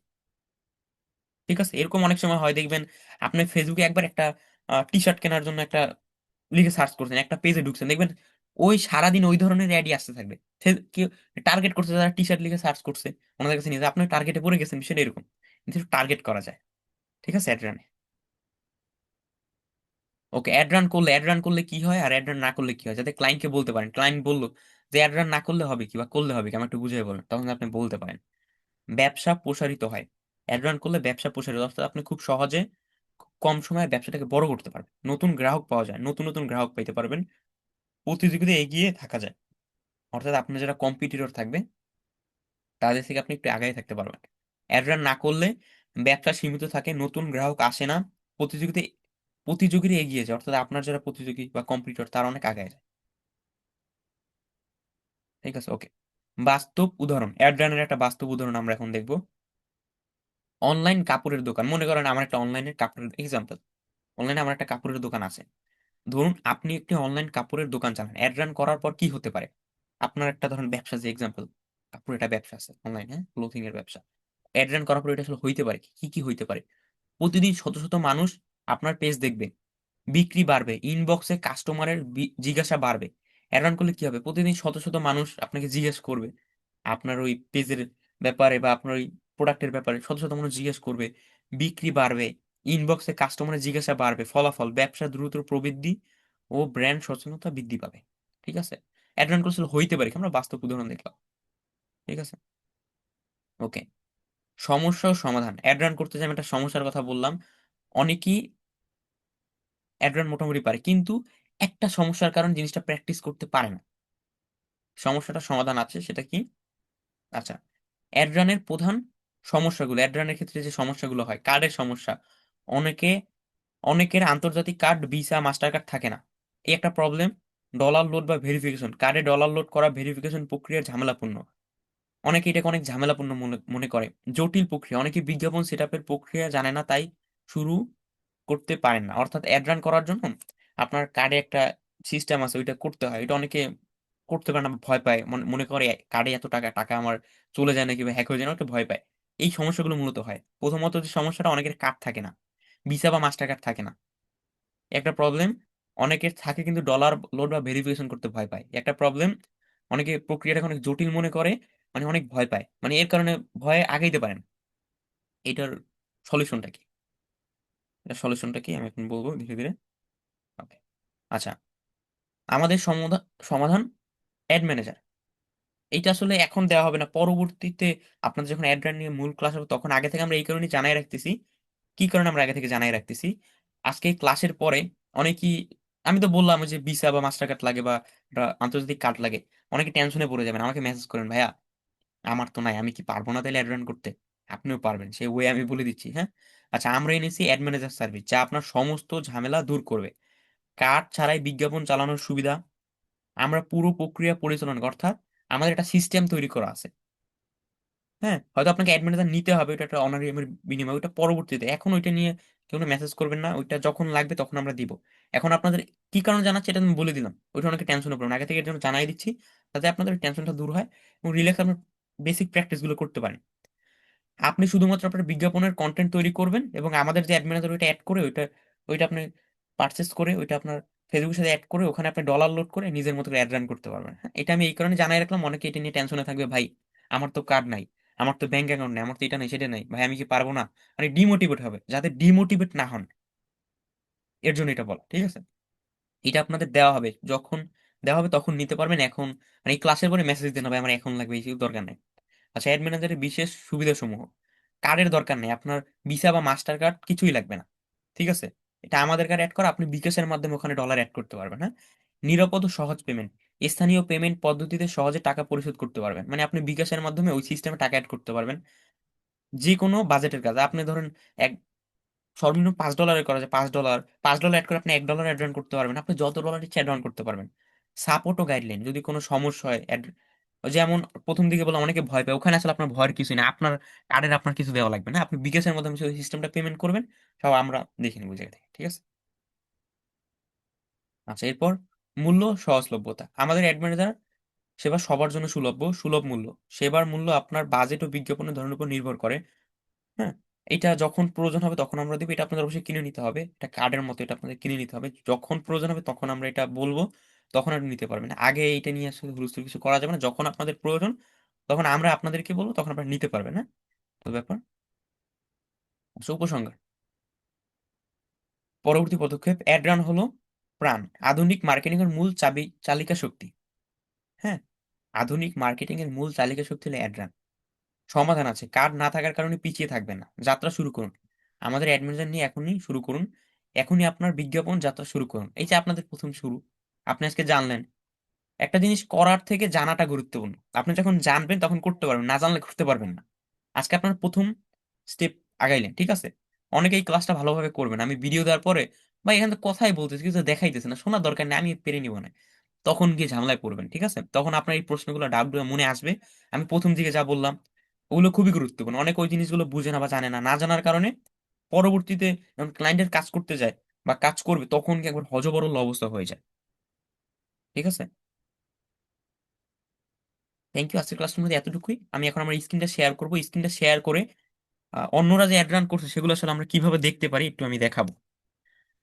ঠিক আছে? এরকম অনেক সময় হয় দেখবেন, আপনি ফেসবুকে একবার একটা টি শার্ট কেনার জন্য একটা লিখে সার্চ করছেন, একটা পেজে ঢুকছেন, দেখবেন ওই সারাদিন ওই ধরনের অ্যাডই আসতে থাকবে। কেউ টার্গেট করছে, যারা টি শার্ট লিখে সার্চ করছে ওনাদের কাছে নিয়ে যায়, আপনি টার্গেটে পড়ে গেছেন, সেটা এরকম। কিন্তু টার্গেট করা যায়, ঠিক আছে, অ্যাড রানে। ওকে, অ্যাড রান করলে কি হয় আর অ্যাড রান না করলে কি হয়, যাতে ক্লায়েন্টকে বলতে পারেন, ক্লায়েন্ট বললো যে অ্যাড রান না করলে হবে কি বা করলে হবে কি, আমি একটু বুঝিয়ে বলেন, তখন আপনি বলতে পারেন ব্যবসা প্রসারিত হয়। অ্যাড রান করলে ব্যবসা প্রসারিত, অর্থাৎ আপনি খুব সহজে খুব কম সময়ে ব্যবসাটাকে বড় করতে পারবেন, নতুন গ্রাহক পাওয়া যায়, নতুন নতুন গ্রাহক পাইতে পারবেন, প্রতিযোগিতায় এগিয়ে থাকা যায়। অর্থাৎ আপনার যারা কম্পিটিটর থাকবে তাদের থেকে আপনি একটু আগায় থাকতে পারবেন। অ্যাড রান না করলে ব্যবসা সীমিত থাকে, নতুন গ্রাহক আসে না, প্রতিযোগিতা প্রতিযোগীরা এগিয়ে যায়, অর্থাৎ আপনার যারা প্রতিযোগী বা কম্পিটিটর তারা অনেক আগায় যায়। ঠিক আছে, ওকে। বাস্তব উদাহরণ, অ্যাড্রানের একটা বাস্তব উদাহরণ আমরা এখন দেখব। অনলাইন কাপড়ের দোকান, মনে করেন আমার একটা অনলাইনের কাপড়ের এক্সাম্পল, অনলাইনে আমার একটা কাপড়ের দোকান আছে। ধরুন আপনি একটি অনলাইন কাপড়ের দোকান চালান, অ্যাড রান করার পর কি হতে পারে? আপনার একটা ধরুন ব্যবসা, যে এক্সাম্পল কাপড়, এটা ব্যবসা আছে অনলাইনে, ক্লোথিং এর ব্যবসা। অ্যাড রান করার পর এটা আসলে হইতে পারে কি? কি কি হইতে পারে? প্রতিদিন শত শত মানুষ আপনার পেজ দেখবে, বিক্রি বাড়বে, ইনবক্সে কাস্টমারের জিজ্ঞাসা বাড়বে। অ্যাড রান করলে কি হবে? প্রতিদিন শত শত মানুষ আপনাকে জিজ্ঞেস করবে আপনার ওই পেজের ব্যাপারে বা আপনার ওই প্রোডাক্টের ব্যাপারে, শত শত মানুষ জিজ্ঞেস করবে, বিক্রি বাড়বে, ইনবক্সে কাস্টমারের জিজ্ঞাসা বাড়বে, ফলাফল ব্যবসা দ্রুত প্রবৃদ্ধি ও ব্র্যান্ড সচেতনতা বৃদ্ধি পাবে। ঠিক আছে, অ্যাড রান করলে হইতে পারে কি? আমরা বাস্তব উদাহরণ দেখলাম। ঠিক আছে, ওকে। সমস্যা ও সমাধান, অ্যাড রান করতে যে আমি একটা সমস্যার কথা বললাম, অনেকেই অ্যাড রান মোটামুটি পারে, কিন্তু একটা সমস্যার কারণে জিনিসটা প্র্যাকটিস করতে পারে না। সমস্যাটা সমাধান আছে, সেটা কি? আচ্ছা, অ্যাড রানের প্রধান সমস্যাগুলো, অ্যাড রানের ক্ষেত্রে যে সমস্যাগুলো হয়, কার্ডের সমস্যা। অনেকে অনেকের আন্তর্জাতিক কার্ড, ভিসা, মাস্টার কার্ড থাকে না, এই একটা প্রবলেম। ডলার লোড বা ভেরিফিকেশন, কার্ডে ডলার লোড করা ভেরিফিকেশন প্রক্রিয়া ঝামেলাপূর্ণ। অনেকে এটাকে অনেক ঝামেলাপূর্ণ মনে মনে করে, জটিল প্রক্রিয়া। অনেকে বিজ্ঞাপন সেটআপের প্রক্রিয়া জানে না, তাই শুরু করতে পারেন না। অর্থাৎ অ্যাড রান করার জন্য আপনার কার্ডে একটা সিস্টেম আছে, ওইটা করতে হয়, এটা অনেকে করতে পারে না, ভয় পায়, মনে করে কার্ডে এত টাকা, টাকা আমার চলে যায় নাকি বা হ্যাক হয়ে যায় না, একটা ভয় পায়। এই সমস্যাগুলো মূলত হয়। প্রথমত যে সমস্যাটা, অনেকের কার্ড থাকে না, ভিসা বা মাস্টার কার্ড থাকে না, একটা প্রবলেম। অনেকের থাকে কিন্তু ডলার লোড বা ভেরিফিকেশন করতে ভয় পায়, একটা প্রবলেম। অনেকে প্রক্রিয়াটাকে অনেক জটিল মনে করে, মানে অনেক ভয় পায়, মানে এর কারণে ভয়ে আগাইতে পারেন। এটার সলিউশনটা কি? এটার সলিউশনটা কি আমি এখন বলবো ধীরে ধীরে। ওকে, আচ্ছা। আমাদের সমাধান অ্যাড ম্যানেজার, এইটা আসলে এখন দেওয়া হবে না, পরবর্তীতে আপনাদের যখন অ্যাড রান নিয়ে মূল ক্লাস হবে তখন। আগে থেকে আমরা এই কারণে জানাই রাখতেছি। কি কারণে আমরা আগে থেকে জানাই রাখতেছি? আজকে ক্লাসের পরে অনেকেই, আমি তো বললাম যে ভিসা বা মাস্টার কার্ড লাগে বা আন্তর্জাতিক কার্ড লাগে, অনেকে টেনশনে পড়ে যাবেন, আমাকে মেসেজ করেন, ভাইয়া আমার তো নাই, আমি কি পারবো না তাহলে অ্যাড রান করতে? আপনিও পারবেন, সেই ওয়ে আমি বলে দিচ্ছি, হ্যাঁ। আচ্ছা, আমরা এনেছি অ্যাড ম্যানেজার সার্ভিস, যা আপনার সমস্ত ঝামেলা দূর করবে। কার্ড ছাড়াই বিজ্ঞাপন চালানোর সুবিধা, আমরা পুরো প্রক্রিয়া পরিচালনা করি, অর্থাৎ আমাদের একটা সিস্টেম তৈরি করা আছে। হ্যাঁ, হয়তো আপনাকে অ্যাড ম্যানেজার নিতে হবে, ওটা একটা অনারিয়ামের বিনিময়ে, ওটা পরবর্তীতে, এখন ওইটা নিয়ে কেউ মেসেজ করবেন না, ওইটা যখন লাগবে তখন আমরা দিব। এখন আপনাদের কি কারণে জানাচ্ছি এটা আমি বলে দিলাম, ওইটা অনেকে টেনশনে পড়বেন, আগে থেকে এর জন্য জানাই দিচ্ছি, যাতে আপনাদের টেনশনটা দূর হয় এবং রিল্যাক্স আপনার বেসিক প্র্যাকটিস গুলো করতে পারেন। আপনি শুধুমাত্র আপনার বিজ্ঞাপনের কন্টেন্ট তৈরি করবেন এবং আমাদের যে অ্যাড ম্যানেজার ওইটা অ্যাড করে, ওইটা ওইটা আপনি পারচেস করে, ওইটা আপনার ফেসবুকের সাথে অ্যাড করে, ওখানে আপনি ডলার লোড করে নিজের মতো অ্যাড রান করতে পারবেন। হ্যাঁ, এটা আমি এই কারণে জানাই রাখলাম, অনেকে এটা নিয়ে টেনশনে থাকবে, ভাই আমার তো কার্ড নাই, আমার তো ব্যাংক অ্যাকাউন্ট নেই, আমার তো এটা নেই সেটা নেই, ভাই আমি কি পারবো না, মানে ডিমোটিভেট হবে, যাতে ডিমোটিভেট না হন, এর জন্য এটা বলা। ঠিক আছে, এটা আপনাদের দেওয়া হবে, যখন দেওয়া হবে তখন নিতে পারবেন। এখন মানে এই ক্লাসের পরে মেসেজ দিন, হবে আমার এখন লাগবে, এই দরকার নেই। আচ্ছা, অ্যাড ম্যানেজারের বিশেষ সুবিধাসমূহ, কার্ডের দরকার নেই আপনার, ভিসা বা মাস্টার কার্ড কিছুই লাগবে না। ঠিক আছে, এটা আমাদের কার্ড অ্যাড করা, আপনি বিকাশের মাধ্যমে ওখানে ডলার অ্যাড করতে পারবেন। হ্যাঁ, নিরাপদ ও সহজ পেমেন্ট, স্থানীয় পেমেন্ট পদ্ধতিতে সহজে টাকা পরিশোধ করতে পারবেন, মানে আপনি বিকাশের মাধ্যমে ওই সিস্টেমে টাকা অ্যাড করতে পারবেন। যে কোনো বাজেটের কাজ, আপনি ধরেন এক সর্বনিম্ন $5 করা যায়, $5, $5 অ্যাড করে আপনি $1 অ্যাড রান করতে পারবেন, আপনি যত ডলার ইচ্ছে অ্যাড রান করতে পারবেন। সাপোর্ট ও গাইডলাইন, যদি কোনো সমস্যা হয় যেমন প্রথম দিকে বললাম অনেকে ভয় পায়, ওখানে আসলে আপনার ভয়ের কিছুই না, আপনার কার্ডের আপনার কিছু দেওয়া লাগবে না, আপনি বিকাশের মাধ্যমে সেই সিস্টেমটা পেমেন্ট করবেন, সব আমরা দেখে নিব জায়গা থেকে। ঠিক আছে, আচ্ছা। এরপর মূল্য সহজলভ্যতা, আমাদের অ্যাড ম্যানেজার সেবা সবার জন্য সুলভ মূল্য। সেবার মূল্য আপনার বাজেট ও বিজ্ঞাপনের ধরনের উপর নির্ভর করে। হ্যাঁ, এটা যখন প্রয়োজন হবে তখন আমরা দিব, এটা আপনাদের অবশ্যই কিনে নিতে হবে, এটা কার্ডের মতো, এটা আপনাদের কিনে নিতে হবে, যখন প্রয়োজন হবে তখন আমরা এটা বলবো, তখন আপনি নিতে পারবেন। আগে এটা নিয়ে আসলে হুলস্থুল কিছু করা যাবে না, যখন আপনাদের প্রয়োজন তখন আমরা আপনাদেরকে বলবো, তখন আপনারা নিতে পারবেন। হ্যাঁ, তো ব্যাপার। আচ্ছা, উপসংহার, পরবর্তী পদক্ষেপ, অ্যাড রান হলো প্রাণ, আধুনিক মার্কেটিং এর মূল চালিকা শক্তি। হ্যাঁ, আধুনিক মার্কেটিং এর মূল চালিকা শক্তি হলো অ্যাড রান। সমাধান আছে, কার্ড না থাকার কারণে পিছিয়ে থাকবেন না, যাত্রা শুরু করুন, আমাদের অ্যাডমিশন নিয়ে এখনই শুরু করুন, এখনই আপনার বিজ্ঞাপন যাত্রা শুরু করুন। এই যে আপনাদের প্রথম শুরু, আপনি আজকে জানলেন। একটা জিনিস করার থেকে জানাটা গুরুত্বপূর্ণ, আপনি যখন জানবেন তখন করতে পারবেন, না জানলে করতে পারবেন না। আজকে আপনার প্রথম স্টেপ আগাইলেন, ঠিক আছে। অনেকে এই ক্লাসটা ভালোভাবে করবেন, আমি ভিডিও দেওয়ার পরে বা এখান থেকে কথাই বলতেছি কিন্তু দেখাইতেছে না, শোনার দরকার নেই, আমি পেরে নিব না, তখন গিয়ে ঝামেলায় পড়বেন, ঠিক আছে। তখন আপনার এই প্রশ্নগুলো ডাউটগুলো মনে আসবে। আমি প্রথম দিকে যা বললাম ওগুলো খুবই গুরুত্বপূর্ণ, অনেক ওই জিনিসগুলো বুঝে না বা জানে না, না জানার কারণে পরবর্তীতে যখন ক্লায়েন্টের কাজ করতে যায় বা কাজ করবে তখন কি একবার হযবরল অবস্থা হয়ে যায়, ঠিক আছে। থ্যাংক ইউ, আজকের ক্লাসটার মধ্যে এতটুকুই। আমি এখন আমার স্ক্রিনটা শেয়ার করবো, স্ক্রিনটা শেয়ার করে অন্যরা যে অ্যাড রান করছে সেগুলো আসলে আমরা কিভাবে দেখতে পারি একটু আমি দেখাবো।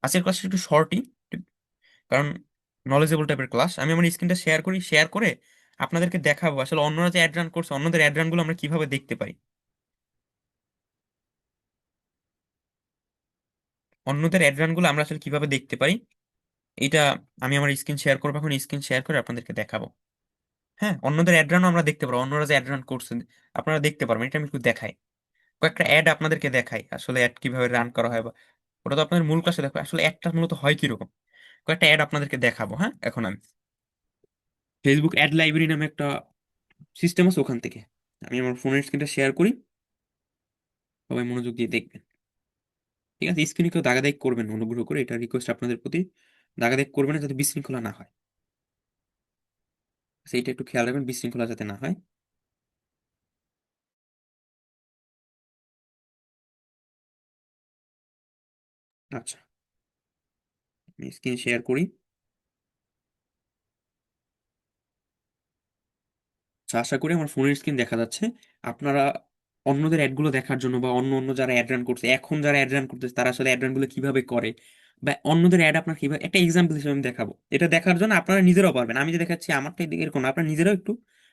আজকের ক্লাসটা একটু শর্টই, কারণ নলেজেবল টাইপের ক্লাস। আমি আমার স্ক্রিনটা শেয়ার করি, শেয়ার করে আপনাদেরকে দেখাবো আসলে অন্যরা যে অ্যাড রান করছে অন্যদের অ্যাড রানগুলো আমরা কিভাবে দেখতে পারি, অন্যদের অ্যাড রানগুলো আমরা আসলে কিভাবে দেখতে পারি। এটা আমি আমার স্ক্রিন শেয়ার করবো, এখন স্ক্রিন শেয়ার করে আপনাদেরকে দেখাবো। হ্যাঁ, অন্যদের অ্যাড রানও আমরা দেখতে পারবো, অন্যরা যে অ্যাড রান করছেন আপনারা দেখতে পারবেন। এটা আমি একটু দেখাই, কয়েকটা অ্যাড আপনাদেরকে দেখাই আসলে অ্যাড কিভাবে রান করা হয়, বা ওটা তো আপনাদের মূল ক্লাসে দেখো আসলে অ্যাডটা মূলত হয় কিরকম। কয়েকটা অ্যাড আপনাদেরকে দেখাবো। হ্যাঁ, এখন আমি ফেসবুক অ্যাড লাইব্রেরি নামে একটা সিস্টেম আছে, ওখান থেকে আমি আমার ফোনের স্ক্রিনটা শেয়ার করি, সবাই মনোযোগ দিয়ে দেখবেন, ঠিক আছে। স্ক্রিনে কেউ দাগাদাগি করবেন না, অনুগ্রহ করে, এটা রিকোয়েস্ট আপনাদের প্রতি। দাগাদাগি করবেন না যাতে বিশৃঙ্খলা না হয়, সেইটা একটু খেয়াল রাখবেন, বিশৃঙ্খলা যাতে না হয়। আচ্ছা, আমি স্ক্রিন শেয়ার করি। আচ্ছা, আশা করি আমার ফোনের স্ক্রিন দেখা যাচ্ছে। আপনারা অন্যদের অ্যাডগুলো দেখার জন্য বা অন্য অন্য যারা অ্যাড রান করছে, এখন যারা অ্যাড রান করতেছে তারা আসলে অ্যাড রানগুলো কিভাবে করে, বা অন্যদের অ্যাড আপনার কিভাবে, একটা এক্সাম্পল হিসেবে আমি দেখাবো। এটা দেখার জন্য আপনারা নিজেরাও পারবেন, আমি যে দেখাচ্ছি আমারটা দিকে এরকম না, আপনারা নিজেরাও একটু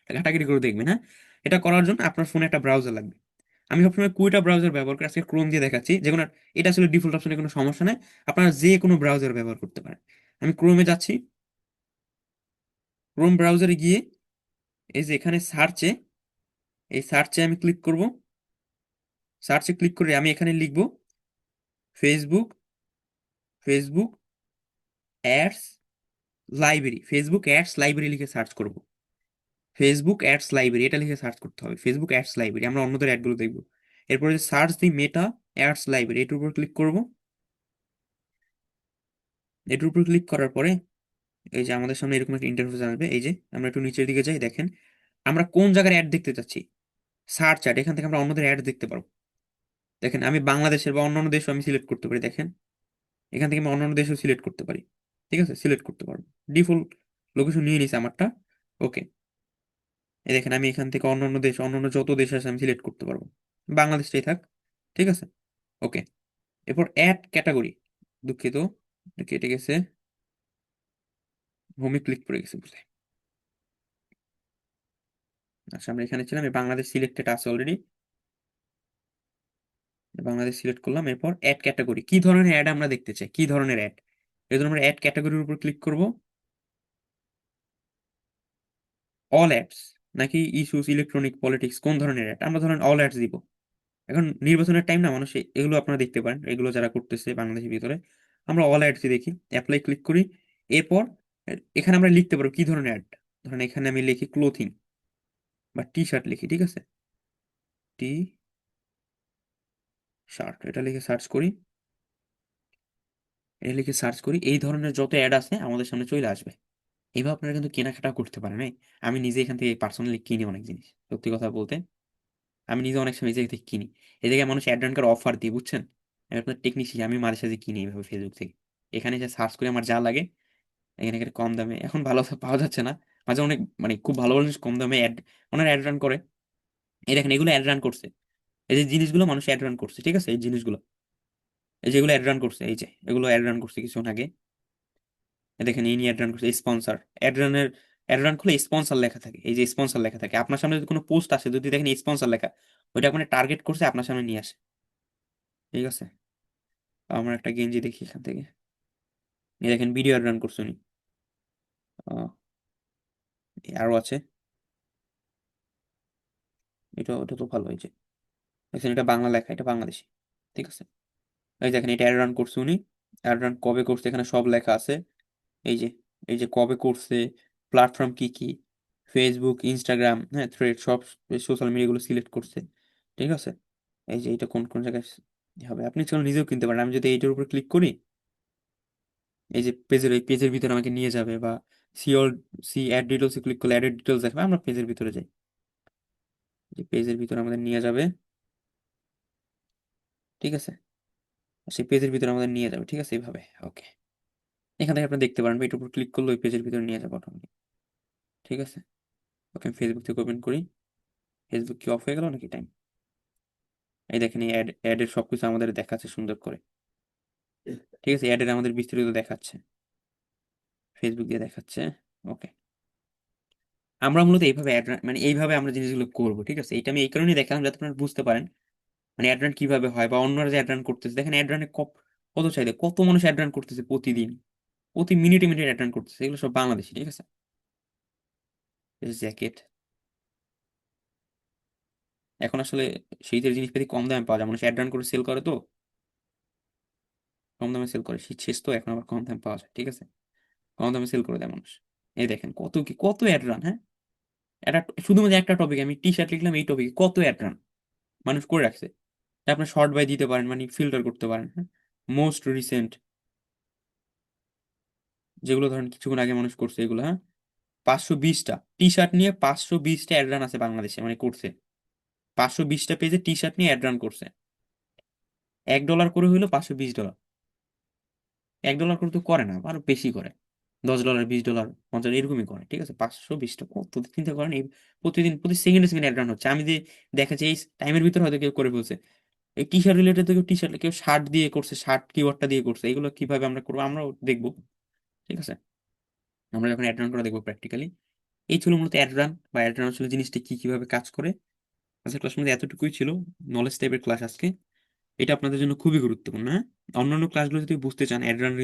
ঘাটাঘাটি করে দেখবেন। হ্যাঁ, এটা করার জন্য আপনার ফোনে একটা ব্রাউজার লাগবে। আমি সবসময় কুইটা ব্রাউজার ব্যবহার করি, আজকে ক্রোম দিয়ে দেখাচ্ছি, যে কোনো এটা আসলে ডিফল্ট অপশনে কোনো সমস্যা নেই, আপনারা যে কোনো ব্রাউজার ব্যবহার করতে পারেন। আমি ক্রোমে যাচ্ছি, ক্রোম ব্রাউজারে গিয়ে এই যে এখানে সার্চে, এই সার্চে আমি ক্লিক করব। সার্চে ক্লিক করে আমি এখানে লিখব Facebook, Facebook ads library, Facebook ads library লিখে সার্চ করব। ফেসবুক অ্যাডস লাইব্রেরি এটা লিখে সার্চ করতে হবে, ফেসবুক অ্যাডস লাইব্রেরি, আমরা অন্যদের অ্যাডগুলো দেখবো। এরপরে সার্চ দি মেটা অ্যাডস লাইব্রেরি, এটার উপর ক্লিক করব। এটার উপর ক্লিক করার পরে এই যে আমাদের সামনে এরকম একটা ইন্টারফেস আসবে। এই যে আমরা একটু নিচের দিকে যাই, দেখেন আমরা কোন জায়গার অ্যাড দেখতে চাচ্ছি। সার্চ অ্যাড, এখান থেকে আমরা অন্যদের অ্যাড দেখতে পারবো। দেখেন আমি বাংলাদেশের বা অন্যান্য দেশও আমি সিলেক্ট করতে পারি, দেখেন এখান থেকে আমি অন্যান্য দেশও সিলেক্ট করতে পারি, ঠিক আছে, সিলেক্ট করতে পারবো। ডিফল্ট লোকেশন নিয়ে নিছে আমারটা। ওকে, এই দেখেন আমি এখান থেকে অন্যান্য দেশ, অন্যান্য যত দেশ আছে আমি সিলেক্ট করতে পারবো, বাংলাদেশটাই থাক, ঠিক আছে। ওকে, এরপর অ্যাড ক্যাটাগরি, দুঃখিত এটা কেটে গেছে, হোমে ক্লিক করে গেছে বুঝলে। আচ্ছা, আমরা এখানে ছিলাম, এই বাংলাদেশ সিলেক্টেড আছে অলরেডি, বাংলাদেশ সিলেক্ট করলাম। এরপর অ্যাড ক্যাটাগরি, কি ধরনের অ্যাড আমরা দেখতে চাই, কি ধরনের অ্যাড, এই জন্য আমরা অ্যাড ক্যাটাগরির উপর ক্লিক করব। অল অ্যাডস নাকি ইস্যুস, ইলেকট্রনিক, পলিটিক্স, কোন ধরনের অ্যাড, আমরা ধরেন অল অ্যাডস দিব। এখন নির্বাচনের টাইম না মানুষ, এগুলো আপনারা দেখতে পারেন, এগুলো যারা করতেছে বাংলাদেশের ভিতরে, আমরা অল অ্যাডস দেখি, অ্যাপ্লাই ক্লিক করি। এরপর এখানে আমরা লিখতে পারবো কি ধরনের অ্যাড, ধরেন এখানে আমি লিখি ক্লোথিং বা টি শার্ট লিখি, ঠিক আছে, টি শার্ট, এটা লিখে সার্চ করি। এটা লিখে সার্চ করি, এই ধরনের যত অ্যাড আছে আমাদের সামনে চলে আসবে। এইভাবে আপনারা কিন্তু কেনাকাটা করতে পারেন। আমি নিজে এখান থেকে পার্সোনালি কিনি অনেক জিনিস, সত্যি কথা বলতে আমি নিজে অনেক সময় এই জায়গা থেকে কিনি। এই জায়গায় মানুষ অ্যাড রান করে অফার দিয়ে, বুঝছেন। আমি আপনার টেকনিশিয়ান, আমি মাঝে সাঝে কিনি এইভাবে ফেসবুক থেকে। এখানে এসে সার্চ করে আমার যা লাগে, এখানে এখানে কম দামে এখন ভালো পাওয়া যাচ্ছে না, মাঝে অনেক মানে খুব ভালো ভালো জিনিস কম দামে অ্যাড, ওনারা অ্যাড রান করে। এই দেখেন এগুলো অ্যাড রান করছে, এই যে জিনিসগুলো মানুষ অ্যাড রান করছে, ঠিক আছে, এই জিনিসগুলো, এই যেগুলো অ্যাড রান করছে, এই যে এগুলো অ্যাড রান করছে কিছুক্ষণ আগে। এই দেখেন এই নিয়ে অ্যাড রান করছে স্পন্সর, অ্যাড রানের, অ্যাড রান খুলে স্পন্সর লেখা থাকে, এই যে স্পন্সর লেখা থাকে, আপনার সামনে যদি কোনো পোস্ট আসে যদি দেখেন স্পন্সর লেখা, ওইটা মানে টার্গেট করছে আপনার সামনে নিয়ে আসে, ঠিক আছে। আমরা একটা গেঞ্জি দেখি এখান থেকে, এই দেখেন ভিডিও অ্যাড রান করছে উনি। আহ, আরো আছে, এটা ওটা তো ভালো হয়েছে, দেখছেন এটা বাংলা লেখা, এটা বাংলাদেশি, ঠিক আছে। এই দেখেন এটা অ্যাড রান করছে উনি, অ্যাড রান কবে করছে এখানে সব লেখা আছে। এই যে, এই যে কবে করছে, প্ল্যাটফর্ম কি কি, ফেসবুক, ইনস্টাগ্রাম, হ্যাঁ, থ্রেড, সব সোশ্যাল মিডিয়াগুলো সিলেক্ট করছে, ঠিক আছে। এই যে এটা কোন কোন জায়গায় হবে আপনি চলুন নিজেও কিনতে পারেন। আমি যদি এইটার উপর ক্লিক করি, এই যে পেজের এই পেজের ভিতরে আমাকে নিয়ে যাবে, বা sure see ad details click করলে অ্যাড ডিটেলস দেখবে, আমরা পেজের ভিতরে যাই, যে পেজের ভিতরে আমাদের নিয়ে যাবে, ঠিক আছে, সেই পেজের ভিতরে আমাদের নিয়ে যাবে, ঠিক আছে, এইভাবে। ওকে, এখান থেকে আপনি দেখতে পারেন, এটার উপর ক্লিক করলে ওই পেজের ভিতরে নিয়ে যাবে অটোমেটিক, ঠিক আছে। ওকে, আমি ফেসবুক থেকে ওপেন করি। ফেসবুক কি অফ হয়ে গেল নাকি টাইম? এই দেখেন, এই অ্যাডের সবকিছু আমাদের দেখাচ্ছে সুন্দর করে, ঠিক আছে, অ্যাডের আমাদের বিস্তারিত দেখাচ্ছে, ফেসবুক দিয়ে দেখাচ্ছে। ওকে, আমরা মূলত এইভাবে মানে এইভাবে আমরা জিনিসগুলো করবো, ঠিক আছে। এটা আমি এই কারণেই দেখালাম যাতে আপনারা বুঝতে পারেন মানে অ্যাড রান কিভাবে হয়, বা অন্যরা যে অ্যাড রান করতেছে। দেখেন অ্যাড রানে কত চাইলে কত মানুষ অ্যাড রান করতেছে প্রতিদিন, প্রতি মিনিটে মিনিটে অ্যাড রান করতেছে, এগুলো সব বাংলাদেশি, ঠিক আছে। জ্যাকেট, এখন আসলে শীতের জিনিসপাতি কম দামে পাওয়া যায়, মানুষ অ্যাড রান করে সেল করে তো, কম দামে সেল করে, শীত শেষ তো এখন আবার কম দামে পাওয়া যায়, ঠিক আছে, কম দামে সেল করে দেয় মানুষ। এই দেখেন কত কি কত অ্যাড রান, হ্যাঁ, এটা শুধুমাত্র একটা টপিক, আমি টি শার্ট লিখলাম, এই টপিকে কত অ্যাড রান মানুষ করে রাখছে। তা আপনি শর্ট বাই দিতে পারেন, মানে ফিল্টার করতে পারেন, হ্যাঁ, মোস্ট রিসেন্ট, যেগুলো ধরেন কিছুক্ষণ আগে মানুষ করছে এগুলো, হ্যাঁ, 520টা টি শার্ট নিয়ে 520টা অ্যাড রান আছে বাংলাদেশে, মানে করছে 520টা পেজে টি শার্ট নিয়ে অ্যাড রান করছে। $1 করে হইলো $520, $1 করে তো করে না, আরো বেশি করে, $10, $20, 50 এরকমই করে, ঠিক আছে। 520টা কত চিন্তা করেন, এই প্রতিদিন প্রতি সেকেন্ডে সেকেন্ড অ্যাড রান হচ্ছে। আমি যে দেখাচ্ছি এই টাইমের ভিতরে হয়তো কেউ করে ফেলছে, এই টি শার্ট রিলেটেড কেউ টি শার্ট, কেউ শার্ট দিয়ে করছে, শার্ট কিওয়ার্ডটা দিয়ে করছে, এগুলো কিভাবে আমরা করবো আমরাও দেখবো, ঠিক আছে। আমরা যখন অ্যাড রান করে দেখবো প্র্যাকটিক্যালি। এই ছিল মূলত অ্যাড রান, বা অ্যাড রান আসলে জিনিসটা কি, কিভাবে কাজ করে। আজকের ক্লাস মধ্যে এতটুকুই ছিল, নলেজ টাইপের ক্লাস আজকে। এটা আপনাদের জন্য খুবই গুরুত্বপূর্ণ, হ্যাঁ। অন্যান্য ক্লাসগুলো যদি বুঝতে চান অ্যাড রান